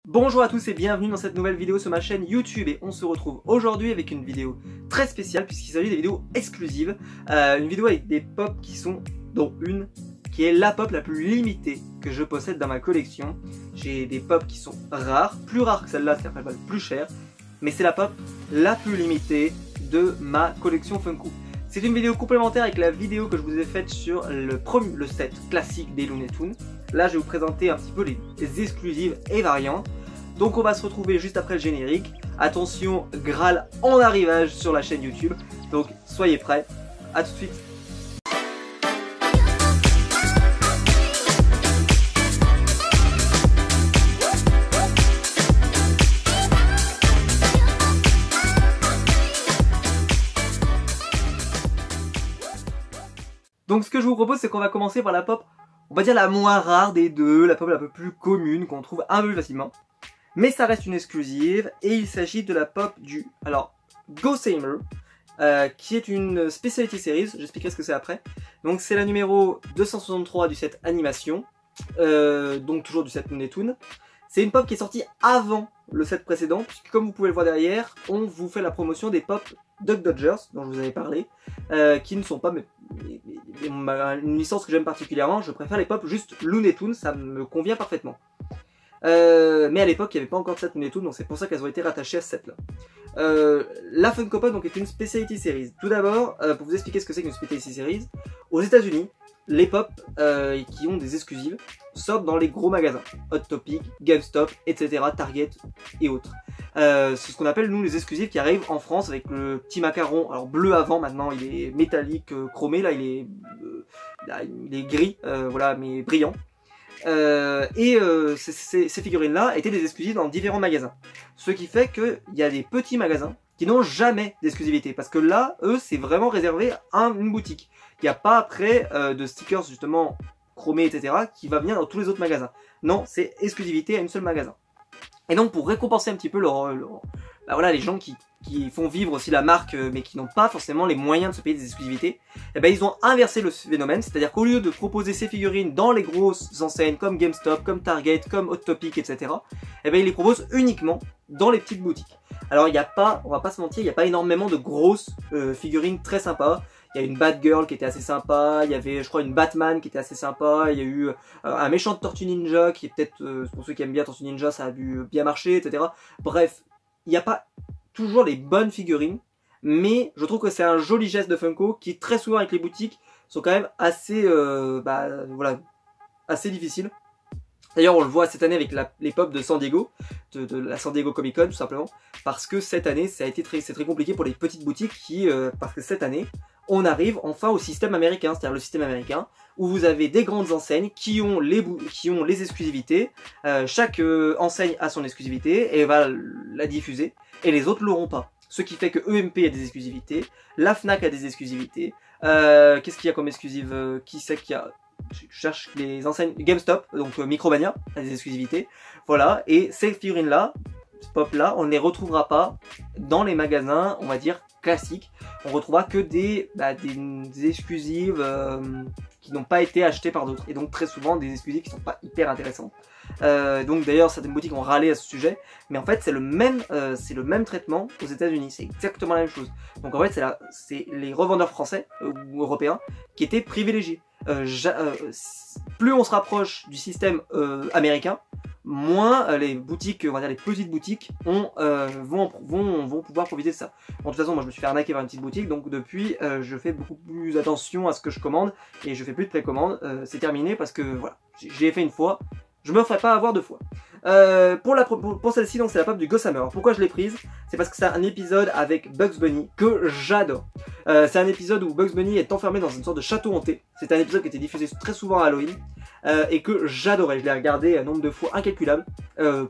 Bonjour à tous et bienvenue dans cette nouvelle vidéo sur ma chaîne YouTube et on se retrouve aujourd'hui avec une vidéo très spéciale puisqu'il s'agit des vidéos exclusives, une vidéo avec des pop qui sont, dont une qui est la pop la plus limitée que je possède dans ma collection. J'ai des pop qui sont rares, plus rares que celle-là, c'est-à-dire qu'elles valent plus cher, mais c'est la pop la plus limitée de ma collection Funko. C'est une vidéo complémentaire avec la vidéo que je vous ai faite sur le set classique des Looney Tunes. Là, je vais vous présenter un petit peu les exclusives et variantes. Donc on va se retrouver juste après le générique. Attention, Graal en arrivage sur la chaîne YouTube. Donc soyez prêts, à tout de suite. Donc ce que je vous propose, c'est qu'on va commencer par la pop, on va dire la moins rare des deux, la pop la peu plus commune, qu'on trouve un peu plus facilement. Mais ça reste une exclusive, et il s'agit de la pop du Gossamer, qui est une Specialty Series, j'expliquerai ce que c'est après. Donc c'est la numéro 263 du set animation, donc toujours du set Looney Tunes. C'est une pop qui est sortie avant le set précédent, puisque comme vous pouvez le voir derrière, on vous fait la promotion des pop Duck Dodgers, dont je vous avais parlé, qui ne sont pas une licence que j'aime particulièrement. Je préfère les pop juste Looney Tunes, ça me convient parfaitement. Mais à l'époque, il n'y avait pas encore de set Looney Tunes, donc c'est pour ça qu'elles ont été rattachées à ce set-là. La Funko Pop donc, est une Specialty Series. Tout d'abord, pour vous expliquer ce que c'est qu'une Specialty Series, aux États-Unis, les pop qui ont des exclusives sortent dans les gros magasins, Hot Topic, GameStop, etc., Target et autres. C'est ce qu'on appelle nous les exclusives qui arrivent en France avec le petit macaron, alors bleu avant, maintenant il est métallique, chromé, là il est gris, voilà, mais brillant. Ces figurines là étaient des exclusives dans différents magasins, ce qui fait qu'il y a des petits magasins qui n'ont jamais d'exclusivité, parce que là, eux, c'est vraiment réservé à une boutique. Il n'y a pas après de stickers justement chromés, etc. qui va venir dans tous les autres magasins. Non, c'est exclusivité à une seule magasin. Et donc pour récompenser un petit peu voilà, les gens qui font vivre aussi la marque mais qui n'ont pas forcément les moyens de se payer des exclusivités, et ben ils ont inversé le phénomène, c'est-à-dire qu'au lieu de proposer ces figurines dans les grosses enseignes comme GameStop, comme Target, comme Hot Topic, etc. et ben ils les proposent uniquement dans les petites boutiques. Alors il n'y a pas, on va pas se mentir, il n'y a pas énormément de grosses figurines très sympas. Il y a une Batgirl qui était assez sympa, il y avait je crois une Batman qui était assez sympa, il y a eu un méchant de Tortue Ninja qui est peut-être, pour ceux qui aiment bien Tortue Ninja, ça a dû bien marcher, etc. Bref, il n'y a pas toujours les bonnes figurines, mais je trouve que c'est un joli geste de Funko qui très souvent avec les boutiques sont quand même assez, voilà, assez difficiles. D'ailleurs on le voit cette année avec les pop de San Diego, de la San Diego Comic Con tout simplement, parce que cette année c'est très compliqué pour les petites boutiques parce que cette année on arrive enfin au système américain, c'est-à-dire le système américain où vous avez des grandes enseignes qui ont les exclusivités, chaque enseigne a son exclusivité et va la diffuser et les autres l'auront pas. Ce qui fait que EMP a des exclusivités, la Fnac a des exclusivités, qu'est-ce qu'il y a comme exclusive, qui c'est qu'il y a? Je cherche les enseignes GameStop, donc Micromania a des exclusivités, voilà, et ces figurines là, pop là, on ne les retrouvera pas dans les magasins, on va dire classiques. On retrouvera que des exclusives qui n'ont pas été achetées par d'autres, et donc très souvent des exclusives qui sont pas hyper intéressantes. Donc d'ailleurs certaines boutiques ont râlé à ce sujet, mais en fait c'est le même traitement aux États-Unis, c'est exactement la même chose. Donc en fait c'est les revendeurs français ou européens qui étaient privilégiés. Plus on se rapproche du système américain, moins les boutiques, on va dire les petites boutiques, vont pouvoir profiter de ça. Bon, de toute façon, moi je me suis fait arnaquer par une petite boutique, donc depuis je fais beaucoup plus attention à ce que je commande et je fais plus de précommande. C'est terminé parce que voilà, j'ai fait une fois, je me ferai pas avoir deux fois. Pour celle-ci, donc c'est la pop du Gossamer. Alors, pourquoi je l'ai prise? C'est parce que c'est un épisode avec Bugs Bunny que j'adore. C'est un épisode où Bugs Bunny est enfermé dans une sorte de château hanté. C'est un épisode qui était diffusé très souvent à Halloween et que j'adorais. Je l'ai regardé un nombre de fois incalculable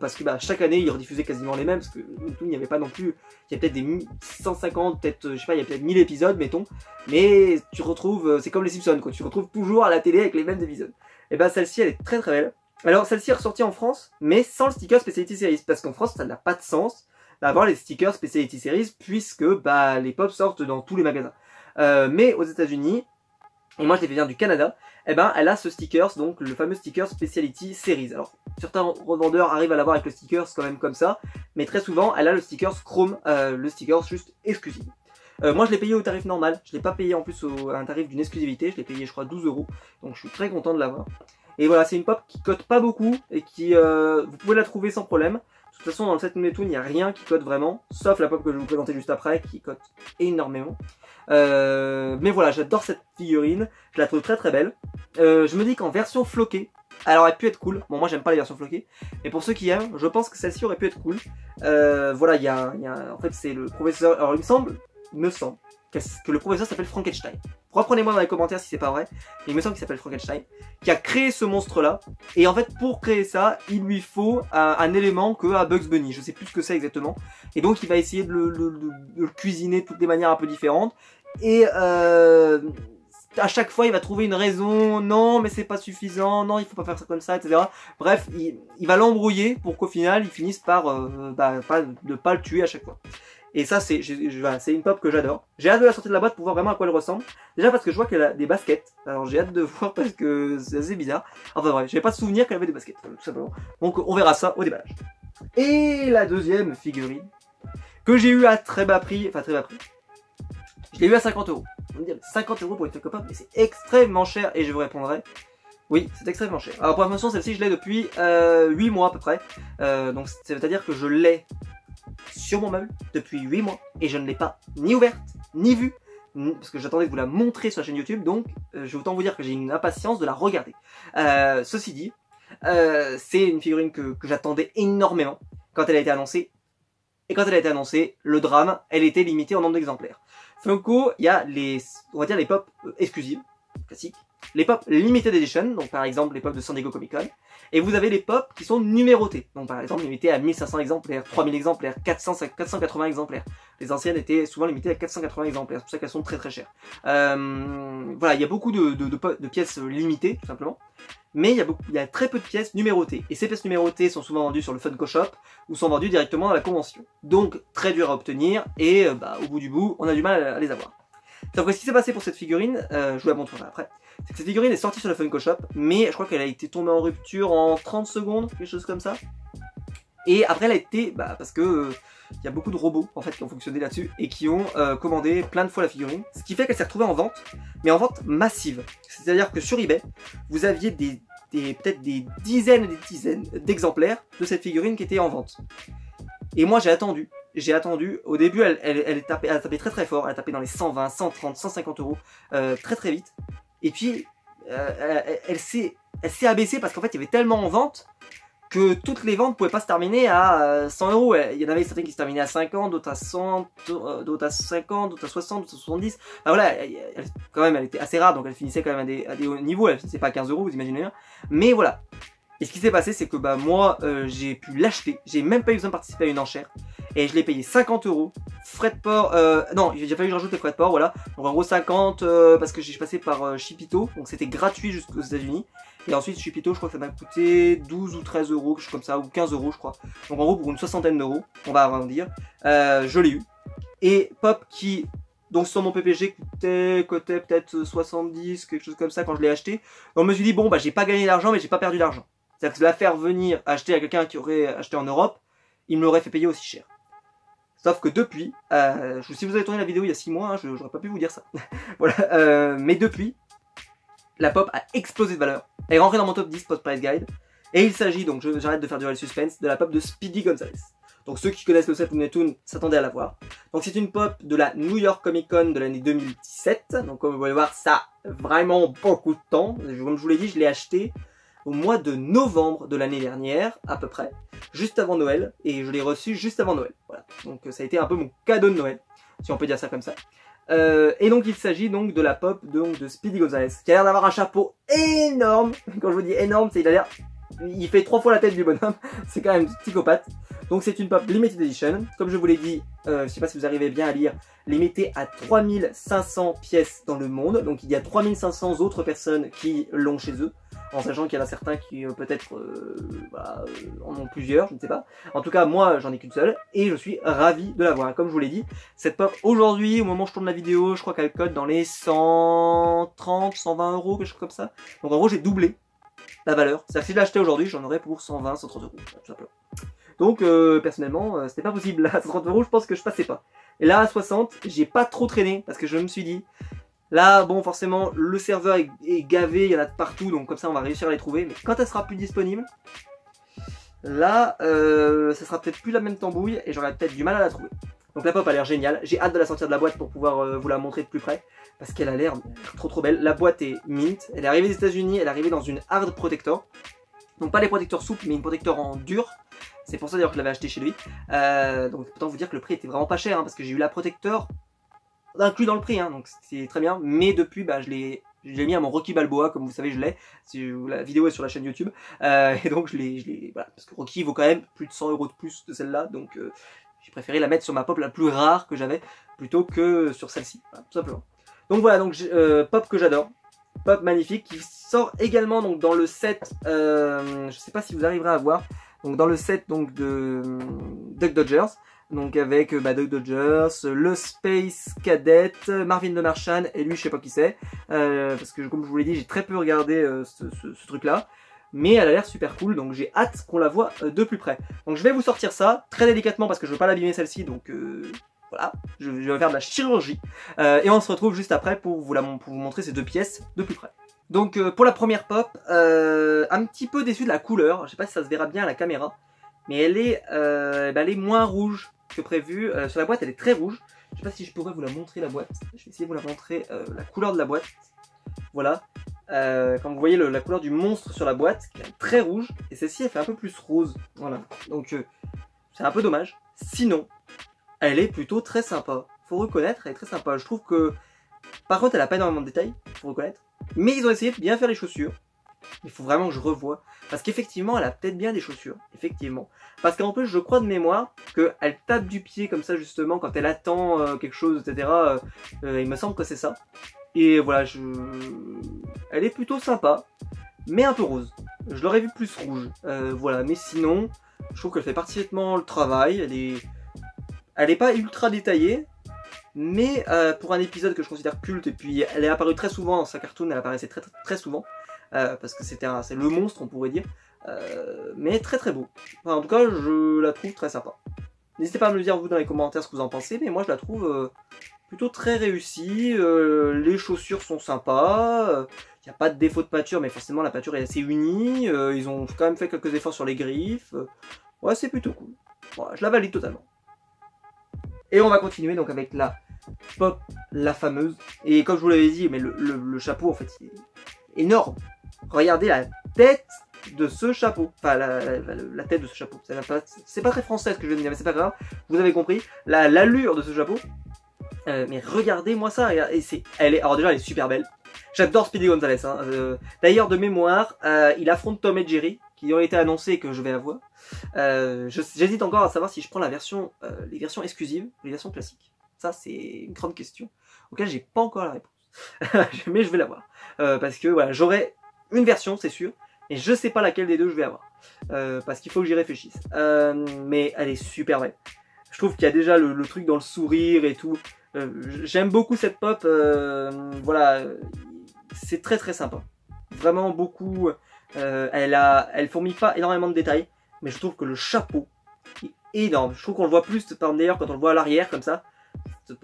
parce que chaque année il rediffusait quasiment les mêmes parce que il n'y avait pas non plus. Il y a peut-être des 150, peut-être je sais pas, il y a peut-être 1000 épisodes mettons. Mais tu retrouves, c'est comme les Simpsons quoi. Tu retrouves toujours à la télé avec les mêmes épisodes. Et celle-ci elle est très très belle. Alors celle-ci est ressortie en France, mais sans le sticker Specialty Series, parce qu'en France ça n'a pas de sens d'avoir les stickers Specialty Series, puisque les pop sortent dans tous les magasins. Mais aux États-Unis, et moi je l'ai fait venir du Canada, elle a ce sticker, donc le fameux sticker Specialty Series. Alors certains revendeurs arrivent à l'avoir avec le sticker, c'est quand même comme ça. Mais très souvent, elle a le sticker Chrome, le sticker juste exclusif. Moi je l'ai payé au tarif normal, je l'ai pas payé en plus à un tarif d'une exclusivité, je l'ai payé je crois 12 €, donc je suis très content de l'avoir. Et voilà, c'est une pop qui cote pas beaucoup et qui vous pouvez la trouver sans problème. De toute façon dans le set Looney Tunes il n'y a rien qui cote vraiment, sauf la pop que je vais vous présenter juste après qui cote énormément. Mais voilà, j'adore cette figurine, je la trouve très très belle. Je me dis qu'en version floquée, elle aurait pu être cool. Bon, moi j'aime pas les versions floquées, mais pour ceux qui aiment, je pense que celle-ci aurait pu être cool. Voilà, en fait c'est le professeur, alors il me semble que le professeur s'appelle Frankenstein. Reprenez-moi dans les commentaires si c'est pas vrai, il me semble qu'il s'appelle Frankenstein, qui a créé ce monstre là, et en fait pour créer ça, il lui faut un élément que à Bugs Bunny, je sais plus ce que c'est exactement, et donc il va essayer de le cuisiner de toutes les manières un peu différentes, et à chaque fois il va trouver une raison, non mais c'est pas suffisant, non il faut pas faire ça comme ça, etc. Bref, il va l'embrouiller pour qu'au final il finisse par ne pas le tuer à chaque fois. Et ça c'est une pop que j'adore. J'ai hâte de la sortir de la boîte pour voir vraiment à quoi elle ressemble. Déjà parce que je vois qu'elle a des baskets. Alors j'ai hâte de voir parce que c'est assez bizarre. Enfin bref, j'avais pas de souvenir qu'elle avait des baskets, tout simplement. Donc on verra ça au déballage. Et la deuxième figurine, que j'ai eu à très bas prix, enfin très bas prix. Je l'ai eu à 50 €. On me dit 50 € pour une Funko Pop, mais c'est extrêmement cher. Et je vous répondrai, oui, c'est extrêmement cher. Alors pour information, celle-ci je l'ai depuis 8 mois à peu près. Donc c'est-à-dire que je l'ai sur mon meuble depuis 8 mois et je ne l'ai pas ni ouverte, ni vue, parce que j'attendais de vous la montrer sur la chaîne YouTube, donc je vais autant vous dire que j'ai une impatience de la regarder. Ceci dit, c'est une figurine que j'attendais énormément quand elle a été annoncée. Et quand elle a été annoncée, le drame, elle était limitée en nombre d'exemplaires. Funko, il y a on va dire les pop exclusives, classiques, les pop limited edition, donc par exemple les pop de San Diego Comic Con, et vous avez les pop qui sont numérotées, donc par exemple limitées à 1500 exemplaires, 3000 exemplaires, 480 exemplaires. Les anciennes étaient souvent limitées à 480 exemplaires, c'est pour ça qu'elles sont très très chères. Voilà, il y a beaucoup de pièces limitées, tout simplement, mais il y a très peu de pièces numérotées, et ces pièces numérotées sont souvent vendues sur le Funko Shop, ou sont vendues directement dans la convention. Donc très dur à obtenir, et au bout du bout, on a du mal à les avoir. Sauf que ce qui s'est passé pour cette figurine, je vous la montrerai après, c'est que cette figurine est sortie sur le Funko Shop, mais je crois qu'elle a été tombée en rupture en 30 secondes, quelque chose comme ça. Et après elle a été, parce que il y a beaucoup de robots en fait qui ont fonctionné là-dessus et qui ont commandé plein de fois la figurine, ce qui fait qu'elle s'est retrouvée en vente, mais en vente massive. C'est-à-dire que sur eBay, vous aviez peut-être des dizaines et des dizaines d'exemplaires de cette figurine qui était en vente. Et moi j'ai attendu, au début elle a tapé très très fort, elle a tapé dans les 120, 130, 150 € très très vite. Et puis elle s'est abaissée parce qu'en fait il y avait tellement en vente que toutes les ventes ne pouvaient pas se terminer à 100 €. Il y en avait certaines qui se terminaient à 50, d'autres à 100, d'autres à 50, d'autres à 60, d'autres à 70. Enfin, voilà, quand même elle était assez rare, donc elle finissait quand même à des hauts niveaux, elle finissait pas à 15 €, vous imaginez bien. Mais voilà. Et ce qui s'est passé, c'est que moi, j'ai pu l'acheter, j'ai même pas eu besoin de participer à une enchère, et je l'ai payé 50 €, frais de port, non, il a fallu que je rajoute les frais de port, voilà, donc en gros 50, parce que j'ai passé par Shipito, donc c'était gratuit jusqu'aux États-Unis, et ensuite Shipito, je crois que ça m'a coûté 12 ou 13 €, quelque chose comme ça, ou 15 € je crois, donc en gros pour une soixantaine d'euros, on va arrondir, je l'ai eu, et Pop qui... Donc sur mon PPG coûtait peut-être 70, quelque chose comme ça quand je l'ai acheté. Donc je me suis dit bon j'ai pas gagné d'argent mais j'ai pas perdu d'argent. C'est-à-dire que de la faire venir acheter à quelqu'un qui aurait acheté en Europe, il me l'aurait fait payer aussi cher. Sauf que depuis, si vous avez tourné la vidéo il y a 6 mois, hein, j'aurais pas pu vous dire ça. Voilà, mais depuis, la pop a explosé de valeur. Elle est rentrée dans mon top 10 post-price guide. Et il s'agit, donc j'arrête de faire durer le suspense, de la pop de Speedy Gonzales. Donc ceux qui connaissent le set Looney Tunes s'attendaient à la voir. Donc c'est une pop de la New York Comic Con de l'année 2017. Donc comme vous pouvez voir, ça a vraiment beaucoup de temps. Comme je vous l'ai dit, je l'ai acheté au mois de novembre de l'année dernière, à peu près, juste avant Noël. Et je l'ai reçu juste avant Noël. Voilà. Donc ça a été un peu mon cadeau de Noël, si on peut dire ça comme ça. Et donc il s'agit donc de la pop de Speedy Gonzales, qui a l'air d'avoir un chapeau énorme. Quand je vous dis énorme, c'est il fait 3 fois la tête du bonhomme. C'est quand même psychopathe. Donc c'est une pop limited edition. Comme je vous l'ai dit, je sais pas si vous arrivez bien à lire, limitée à 3500 pièces dans le monde. Donc il y a 3500 autres personnes qui l'ont chez eux. En sachant qu'il y en a certains qui peut-être en ont plusieurs, je ne sais pas. En tout cas, moi, j'en ai qu'une seule et je suis ravi de l'avoir. Comme je vous l'ai dit, cette pop aujourd'hui, au moment où je tourne la vidéo, je crois qu'elle cote dans les 130, 120 €, quelque chose comme ça. Donc en gros, j'ai doublé. la valeur. C'est-à-dire que si je l'achetais aujourd'hui, j'en aurais pour 120, 130 euros, tout simplement. Donc personnellement, c'était pas possible. À 130 euros, je pense que je passais pas. Et là, à 60, j'ai pas trop traîné parce que je me suis dit, là, bon, forcément, le serveur est gavé, il y en a de partout, donc comme ça, on va réussir à les trouver. Mais quand elle sera plus disponible, là, ça sera peut-être plus la même tambouille et j'aurai peut-être du mal à la trouver. Donc la pop a l'air géniale. J'ai hâte de la sortir de la boîte pour pouvoir vous la montrer de plus près parce qu'elle a l'air trop belle. La boîte est mint. Elle est arrivée des États-Unis. Elle est arrivée dans une hard protector. Donc pas les protecteurs souples, mais une protecteur en dur. C'est pour ça d'ailleurs que je l'avais acheté chez lui. Donc autant vous dire que le prix était vraiment pas cher, hein, parce que j'ai eu la protecteur inclus dans le prix, hein, donc c'est très bien. Mais depuis, bah, je l'ai mis à mon Rocky Balboa, comme vous savez, je l'ai. La vidéo est sur la chaîne YouTube. Et donc je l'ai, voilà, parce que Rocky vaut quand même plus de 100 euros de plus de celle-là, donc j'ai préféré la mettre sur ma pop la plus rare que j'avais plutôt que sur celle-ci, voilà, tout simplement. Donc voilà, donc pop que j'adore. Pop magnifique qui sort également donc dans le set, je sais pas si vous arriverez à voir, donc dans le set donc de Duck Dodgers, donc avec Duck Dodgers, le Space Cadet, Marvin the Martian et lui je sais pas qui c'est, parce que comme je vous l'ai dit j'ai très peu regardé ce truc là, mais elle a l'air super cool donc j'ai hâte qu'on la voit de plus près. Donc je vais vous sortir ça très délicatement parce que je veux pas l'abîmer celle-ci, donc voilà, je vais faire de la chirurgie et on se retrouve juste après pour vous montrer ces deux pièces de plus près. Donc pour la première pop, un petit peu déçu de la couleur, je sais pas si ça se verra bien à la caméra, mais elle est moins rouge que prévu. Sur la boîte elle est très rouge, je sais pas si je pourrais vous la montrer la boîte, je vais essayer de vous la montrer la couleur de la boîte, voilà. Comme vous voyez la couleur du monstre sur la boîte, qui est très rouge, et celle-ci elle fait un peu plus rose, voilà, donc c'est un peu dommage. Sinon, elle est plutôt très sympa, faut reconnaître, elle est très sympa. Je trouve que, par contre elle a pas énormément de détails, faut reconnaître, mais ils ont essayé de bien faire les chaussures. Il faut vraiment que je revoie, parce qu'effectivement elle a peut-être bien des chaussures, effectivement. Parce qu'en plus je crois de mémoire qu'elle tape du pied comme ça justement quand elle attend quelque chose, etc. Il me semble que c'est ça. Et voilà, elle est plutôt sympa, mais un peu rose. Je l'aurais vu plus rouge, voilà. Mais sinon, je trouve qu'elle fait parfaitement le travail. Elle est pas ultra détaillée, mais pour un épisode que je considère culte, et puis elle est apparue très souvent dans sa cartoon, elle apparaissait très souvent, parce que c'est le monstre on pourrait dire, mais très beau. Enfin, en tout cas, je la trouve très sympa. N'hésitez pas à me le dire vous dans les commentaires ce que vous en pensez, mais moi je la trouve plutôt très réussie. Les chaussures sont sympas, il n'y a pas de défaut de pâture, mais forcément la pâture est assez unie, ils ont quand même fait quelques efforts sur les griffes, ouais c'est plutôt cool, voilà, je la valide totalement. Et on va continuer donc avec la pop, la fameuse, et comme je vous l'avais dit, mais le chapeau en fait il est énorme. Regardez la tête de ce chapeau, enfin la tête de ce chapeau, c'est pas très français ce que je viens de dire, mais c'est pas grave, vous avez compris, l'allure de ce chapeau. Mais regardez-moi ça, et alors déjà elle est super belle. J'adore Speedy Gonzales, hein. D'ailleurs de mémoire, il affronte Tom et Jerry, qui ont été annoncés et que je vais avoir. J'hésite encore à savoir si je prends les versions exclusives ou les versions classiques. Ça c'est une grande question, auquel j'ai pas encore la réponse. Mais je vais l'avoir. Parce que voilà, j'aurai une version, c'est sûr, et je sais pas laquelle des deux je vais avoir. Parce qu'il faut que j'y réfléchisse. Mais elle est super belle. Je trouve qu'il y a déjà le truc dans le sourire et tout. J'aime beaucoup cette pop, voilà, c'est très sympa. Vraiment beaucoup. Elle fourmille pas énormément de détails, mais je trouve que le chapeau est énorme. Je trouve qu'on le voit plus, d'ailleurs, quand on le voit à l'arrière comme ça.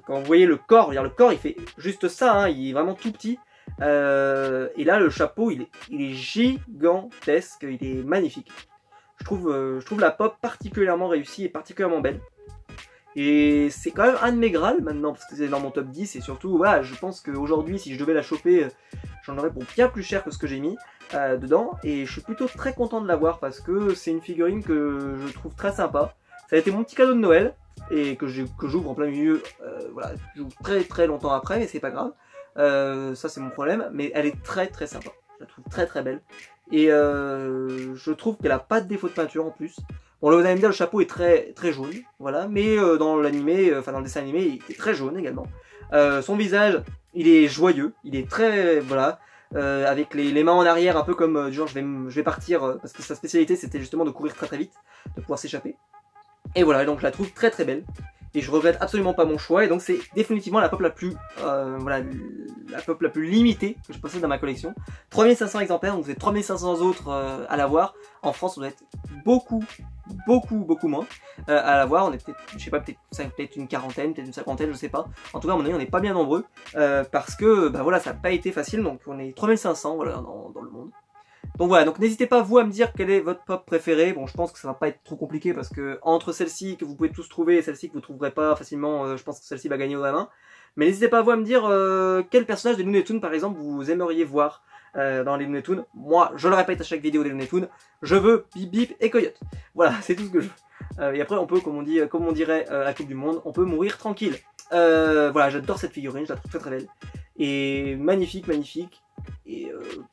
Quand vous voyez le corps il fait juste ça, hein, il est vraiment tout petit. Et là, le chapeau, il est gigantesque, il est magnifique. Je trouve la pop particulièrement réussie et particulièrement belle. Et c'est quand même un de mes grâles maintenant, parce que c'est dans mon top 10, et surtout, voilà, je pense qu'aujourd'hui, si je devais la choper, j'en aurais pour bien plus cher que ce que j'ai mis dedans, et je suis plutôt très content de l'avoir, parce que c'est une figurine que je trouve très sympa. Ça a été mon petit cadeau de Noël, et que j'ouvre en plein milieu, voilà, j'ouvre très longtemps après, mais c'est pas grave, ça c'est mon problème, mais elle est très sympa, je la trouve très belle, et je trouve qu'elle a pas de défaut de peinture en plus. Bon, là, vous allez me dire, le chapeau est très jaune, voilà, mais dans l'animé, enfin dans le dessin animé, il est très jaune également. Son visage, il est joyeux, il est très, voilà, avec les mains en arrière, un peu comme du genre je vais partir, parce que sa spécialité c'était justement de courir très vite, de pouvoir s'échapper. Et voilà, donc je la trouve très belle. et je regrette absolument pas mon choix, et donc c'est définitivement la pop la plus voilà, la pop la plus limitée que je possède dans ma collection. 3500 exemplaires, donc vous êtes 3500 autres à l'avoir. En France on doit être beaucoup moins à l'avoir. On est peut-être, je sais pas, peut-être une quarantaine, peut-être une cinquantaine, je sais pas. En tout cas à mon avis on n'est pas bien nombreux, parce que bah voilà, ça n'a pas été facile, donc on est 3500 voilà, dans le monde. Donc voilà, donc n'hésitez pas vous à me dire quelle est votre pop préférée. Bon, je pense que ça va pas être trop compliqué parce que entre celle-ci que vous pouvez tous trouver et celle-ci que vous trouverez pas facilement, je pense que celle-ci va gagner au la main. Mais n'hésitez pas vous à me dire quel personnage des Looney Tunes par exemple vous aimeriez voir dans les Looney Tunes. Moi, je le répète à chaque vidéo des Looney Tunes, je veux Bip Bip et Coyote. Voilà, c'est tout ce que je veux. Et après on peut, comme on dirait à la Coupe du Monde, on peut mourir tranquille. Voilà, j'adore cette figurine, je la trouve très très belle. Et magnifique. Et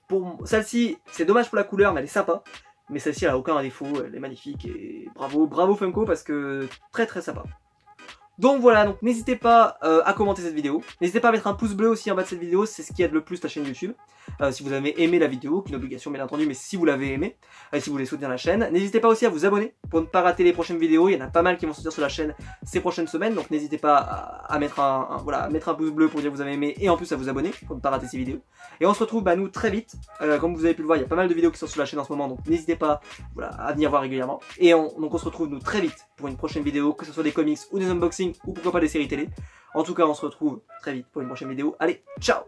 pour celle-ci, c'est dommage pour la couleur, mais elle est sympa. Mais celle-ci, elle a aucun défaut, elle est magnifique. Et bravo Funko parce que très très sympa. Donc voilà, donc n'hésitez pas à commenter cette vidéo. N'hésitez pas à mettre un pouce bleu aussi en bas de cette vidéo, c'est ce qui aide le plus ta chaîne YouTube. Si vous avez aimé la vidéo, qui est une obligation bien entendu, mais si vous l'avez aimé, si vous voulez soutenir la chaîne. N'hésitez pas aussi à vous abonner pour ne pas rater les prochaines vidéos. Il y en a pas mal qui vont sortir sur la chaîne ces prochaines semaines, donc n'hésitez pas à mettre à mettre un pouce bleu pour dire que vous avez aimé et en plus à vous abonner pour ne pas rater ces vidéos. Et on se retrouve nous très vite. Comme vous avez pu le voir, il y a pas mal de vidéos qui sont sur la chaîne en ce moment, donc n'hésitez pas à venir voir régulièrement. Et donc on se retrouve très vite pour une prochaine vidéo, que ce soit des comics ou des unboxings ou pourquoi pas des séries télé. En tout cas, on se retrouve très vite pour une prochaine vidéo. Allez, ciao!